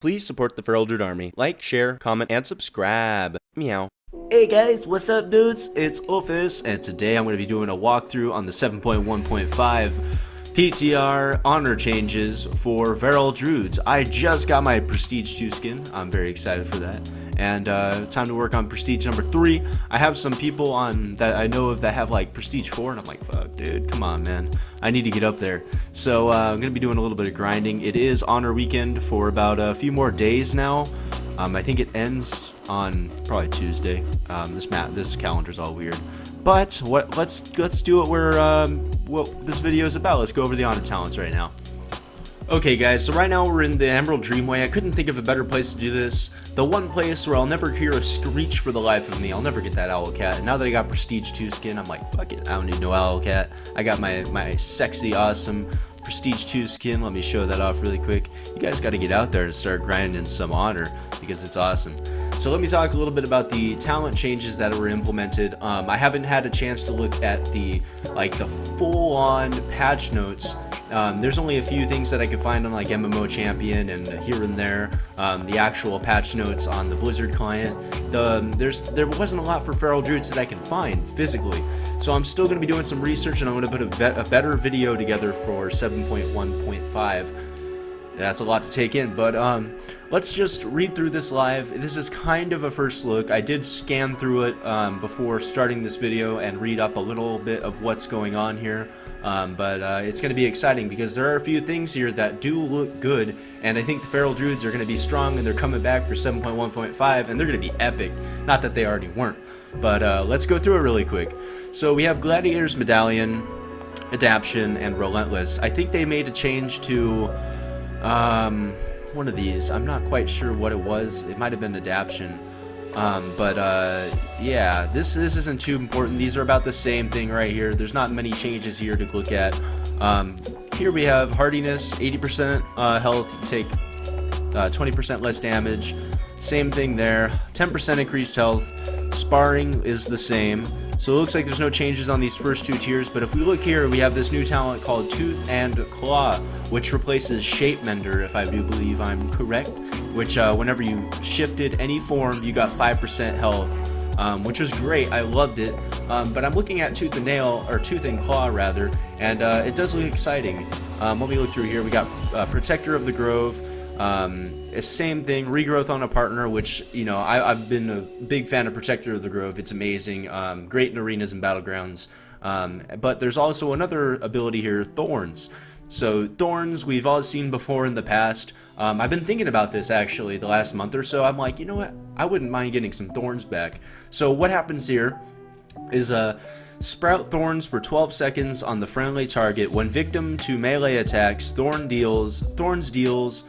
Please support the Feral Druid Army. Like, share, comment, and subscribe. Meow. Hey guys, what's up dudes? It's Olfis, and today I'm going to be doing a walkthrough on the 7.1.5 PTR honor changes for Feral Druids. I just got my Prestige 2 skin. I'm very excited for that. And time to work on Prestige number 3. I have some people on that I know of that have like Prestige 4, and I'm like, fuck dude, come on man. I need to get up there. So I'm going to be doing a little bit of grinding. It is honor weekend for about a few more days now. I think it ends on probably Tuesday. This calendar's all weird. But let's do what this video is about. Let's go over the honor talents right now. Okay guys, so right now we're in the Emerald Dreamway. I couldn't think of a better place to do this. The one place where I'll never hear a screech for the life of me. I'll never get that owl cat. And now that I got Prestige 2 skin, I'm like, fuck it, I don't need no owl cat. I got my sexy, awesome Prestige 2 skin. Let me show that off really quick. You guys got to get out there and start grinding some honor because it's awesome. So let me talk a little bit about the talent changes that were implemented. I haven't had a chance to look at the full-on patch notes. There's only a few things that I could find on like MMO Champion and here and there. The actual patch notes on the Blizzard client. There wasn't a lot for Feral Druids that I can find physically. So I'm still going to be doing some research, and I'm going to put a better video together for 7.1.5. That's a lot to take in, but let's just read through this live. This is kind of a first look. I did scan through it before starting this video and read up a little bit of what's going on here, but it's going to be exciting because there are a few things here that do look good, and I think the Feral Druids are going to be strong, and they're coming back for 7.1.5, and they're going to be epic. Not that they already weren't, but let's go through it really quick. So we have Gladiator's Medallion, Adaption, and Relentless. I think they made a change to one of these. I'm not quite sure what it was. It might have been Adaption. Yeah, this isn't too important. These are about the same thing right here. There's not many changes here to look at. Here we have Hardiness, 80% health. You take 20% less damage. Same thing there. 10% increased health. Sparring is the same. So it looks like there's no changes on these first two tiers, but if we look here, we have this new talent called Tooth and Claw, which replaces Shape Mender, if I do believe I'm correct, which whenever you shifted any form, you got 5% health, which was great. I loved it. But I'm looking at Tooth and Claw rather, and it does look exciting. Let me look through here. We got Protector of the Grove. Same thing, regrowth on a partner, which, you know, I've been a big fan of Protector of the Grove. It's amazing, great in arenas and battlegrounds. But there's also another ability here, Thorns. So Thorns we've all seen before in the past. I've been thinking about this actually the last month or so. I'm like, you know what, I wouldn't mind getting some Thorns back. So what happens here is sprout Thorns for 12 seconds on the friendly target. When victim to melee attacks, Thorns deals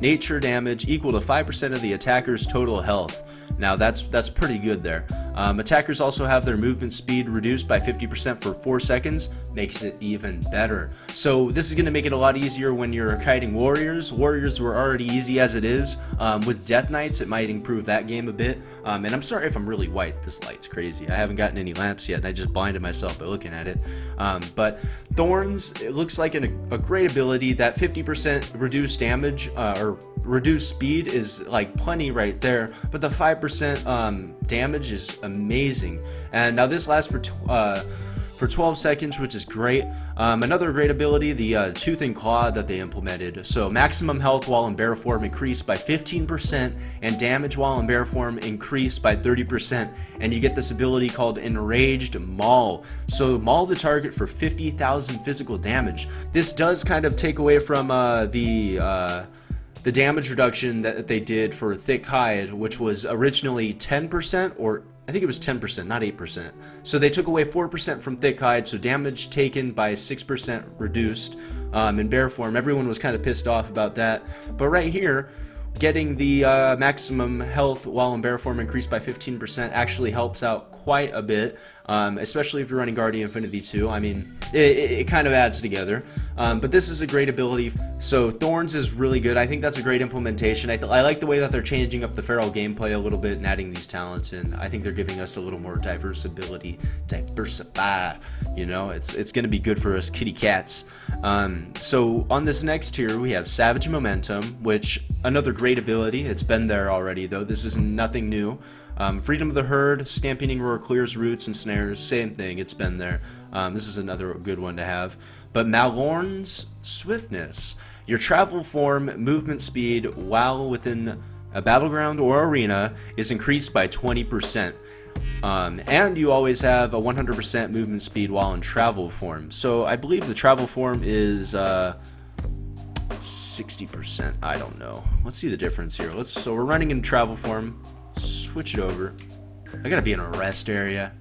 nature damage equal to 5% of the attacker's total health. Now that's pretty good there. Attackers also have their movement speed reduced by 50% for 4 seconds, makes it even better. So this is going to make it a lot easier when you're kiting warriors. Warriors were already easy as it is. With Death Knights, it might improve that game a bit. And I'm sorry if I'm really white. This light's crazy. I haven't gotten any lamps yet, and I just blinded myself by looking at it. But Thorns, it looks like a great ability. That 50% reduced damage or reduced speed is like plenty right there. But the 5% damage is amazing. And now this lasts for 12 seconds, which is great. Another great ability, the Tooth and Claw that they implemented. So maximum health while in bear form increased by 15%, and damage while in bear form increased by 30%. And you get this ability called Enraged Maul. So maul the target for 50,000 physical damage. This does kind of take away from the damage reduction that they did for Thick Hide, which was originally 10%, or I think it was 10%, not 8%. So they took away 4% from Thick Hide, so damage taken by 6% reduced. In bear form, everyone was kind of pissed off about that. But right here, getting the maximum health while in bear form increased by 15% actually helps out quite a bit, especially if you're running Guardian Infinity 2. I mean, it kind of adds together. But this is a great ability. So Thorns is really good. I think that's a great implementation. I like the way that they're changing up the Feral gameplay a little bit and adding these talents in. I think they're giving us a little more diversify. You know, it's going to be good for us kitty cats. So on this next tier, we have Savage Momentum, which another great great ability. It's been there already, though. This is nothing new. Freedom of the Herd, Stampeding Roar clears roots and snares. Same thing. It's been there. This is another good one to have. But Malorn's Swiftness. Your travel form, movement speed, while within a battleground or arena is increased by 20%. And you always have a 100% movement speed while in travel form. So I believe the travel form is 60%. I don't know. Let's see the difference here. So we're running in travel form. Switch it over. I gotta be in a rest area.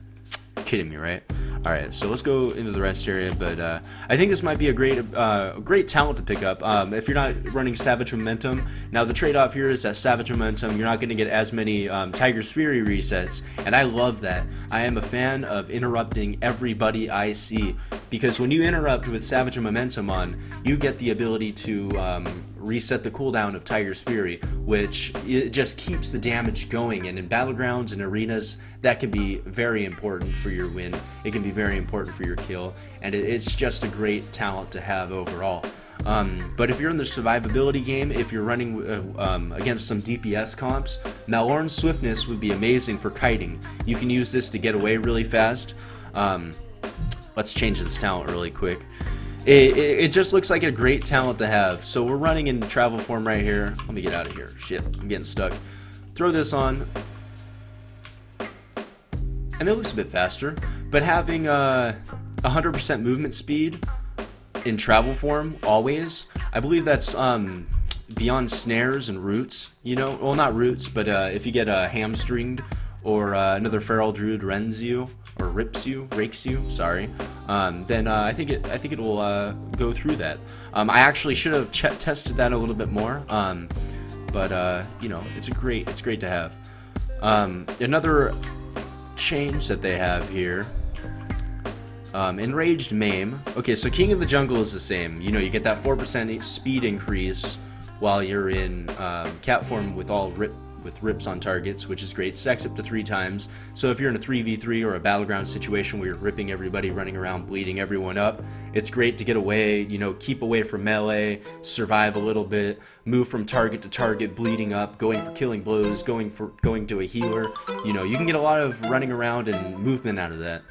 Kidding me, right? All right, so let's go into the rest area. But I think this might be a great talent to pick up if you're not running Savage Momentum. Now the trade-off here is that Savage Momentum, you're not going to get as many Tiger's Fury resets, and I love that. I am a fan of interrupting everybody I see, because when you interrupt with Savage Momentum on, you get the ability to reset the cooldown of Tiger's Fury, which it just keeps the damage going, and in battlegrounds and arenas that can be very important for your win. It can be very important for your kill, and it's just a great talent to have overall. But if you're in the survivability game, if you're running against some DPS comps, Malorn's Swiftness would be amazing for kiting. You can use this to get away really fast. Let's change this talent really quick. It just looks like a great talent to have. So we're running in travel form right here. Let me get out of here. Shit, I'm getting stuck. Throw this on. And it looks a bit faster. But having 100% movement speed in travel form, always, I believe that's beyond snares and roots. You know, well, not roots, but if you get hamstringed or another Feral Druid rends you, or rakes you, sorry, then I think it will go through that. I actually should have tested that a little bit more, but you know, it's great to have. Another change that they have here, Enraged Maim. Okay, so King of the Jungle is the same. You know, you get that 4% speed increase while you're in cat form with rips on targets, which is great. Stacks up to 3 times. So if you're in a 3v3 or a battleground situation where you're ripping everybody, running around, bleeding everyone up, it's great to get away, you know, keep away from melee, survive a little bit, move from target to target, bleeding up, going for killing blows, going to a healer. You know, you can get a lot of running around and movement out of that.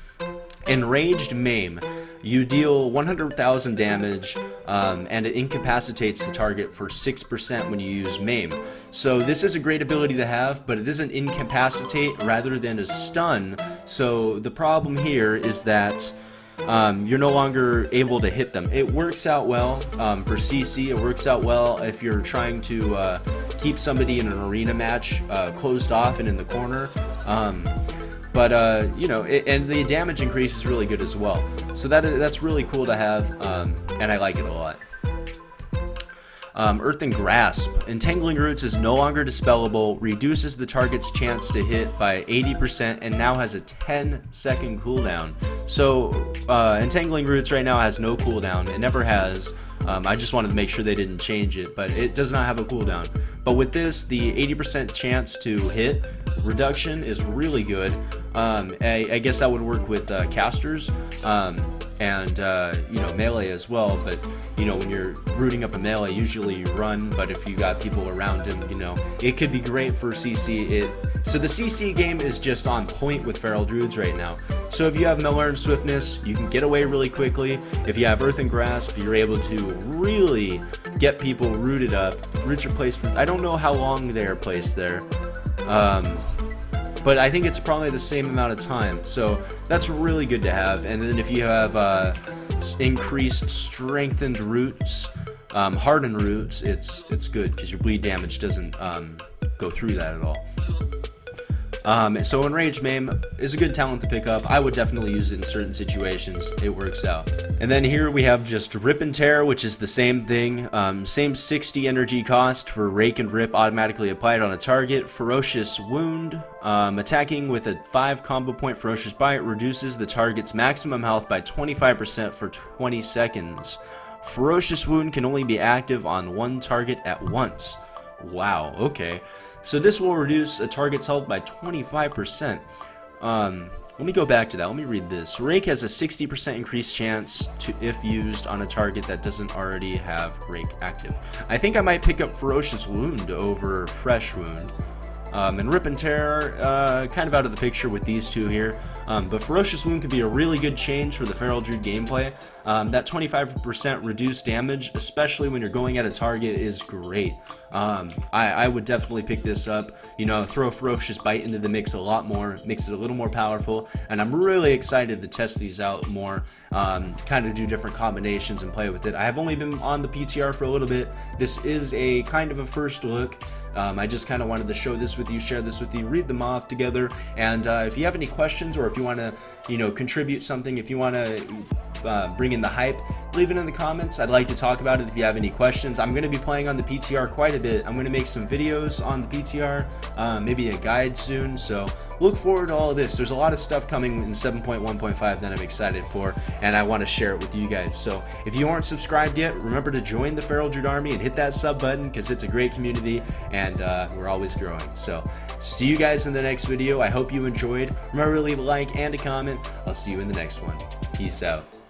Enraged Maim. You deal 100,000 damage, and it incapacitates the target for 6% when you use Maim. So this is a great ability to have, but it doesn't incapacitate rather than a stun. So the problem here is that you're no longer able to hit them. It works out well for CC. It works out well if you're trying to keep somebody in an arena match closed off and in the corner. But you know, and the damage increase is really good as well. So that's really cool to have, and I like it a lot. Earthen Grasp. Entangling Roots is no longer dispellable, reduces the target's chance to hit by 80%, and now has a 10-second cooldown. So Entangling Roots right now has no cooldown. It never has. I just wanted to make sure they didn't change it, but it does not have a cooldown. But with this, the 80% chance to hit reduction is really good. I guess that would work with casters and you know, melee as well. But you know, when you're rooting up a melee, usually you run. But if you got people around him, you know, it could be great for CC. So the CC game is just on point with Feral Druids right now. So if you have Malorn's Swiftness, you can get away really quickly. If you have Earthen Grasp, you're able to really get people rooted up. Roots are placed. I don't know how long they're placed there. But I think it's probably the same amount of time, so that's really good to have. And then if you have increased strengthened roots, hardened roots, it's good because your bleed damage doesn't go through that at all. So Enraged Maim is a good talent to pick up. I would definitely use it in certain situations. It works out. And then here we have just Rip and Tear, which is the same thing. Same 60 energy cost for Rake and Rip automatically applied on a target. Ferocious Wound. Attacking with a 5 combo point Ferocious Bite reduces the target's maximum health by 25% for 20 seconds. Ferocious Wound can only be active on one target at once. Wow, okay. So this will reduce a target's health by 25%. Let me go back to that. Let me read this. Rake has a 60% increased chance to if used on a target that doesn't already have Rake active. I think I might pick up Ferocious Wound over Fresh Wound. And Rip and Tear, kind of out of the picture with these two here. But Ferocious Wound could be a really good change for the Feral Druid gameplay. That 25% reduced damage, especially when you're going at a target, is great. I would definitely pick this up. You know, throw Ferocious Bite into the mix a lot more, makes it a little more powerful. And I'm really excited to test these out more, kind of do different combinations and play with it. I have only been on the PTR for a little bit. This is a kind of a first look. I just kind of wanted to show this with you, share this with you, read them off together. And if you have any questions, or if you want to, you know, contribute something, if you want to bring in the hype, leave it in the comments. I'd like to talk about it if you have any questions. I'm going to be playing on the PTR quite a bit. I'm going to make some videos on the PTR, maybe a guide soon. So look forward to all of this. There's a lot of stuff coming in 7.1.5 that I'm excited for, and I want to share it with you guys. So if you aren't subscribed yet, remember to join the Feral Druid Army and hit that sub button, because it's a great community, and we're always growing. So see you guys in the next video. I hope you enjoyed. Remember to leave a like and a comment. I'll see you in the next one. Peace out.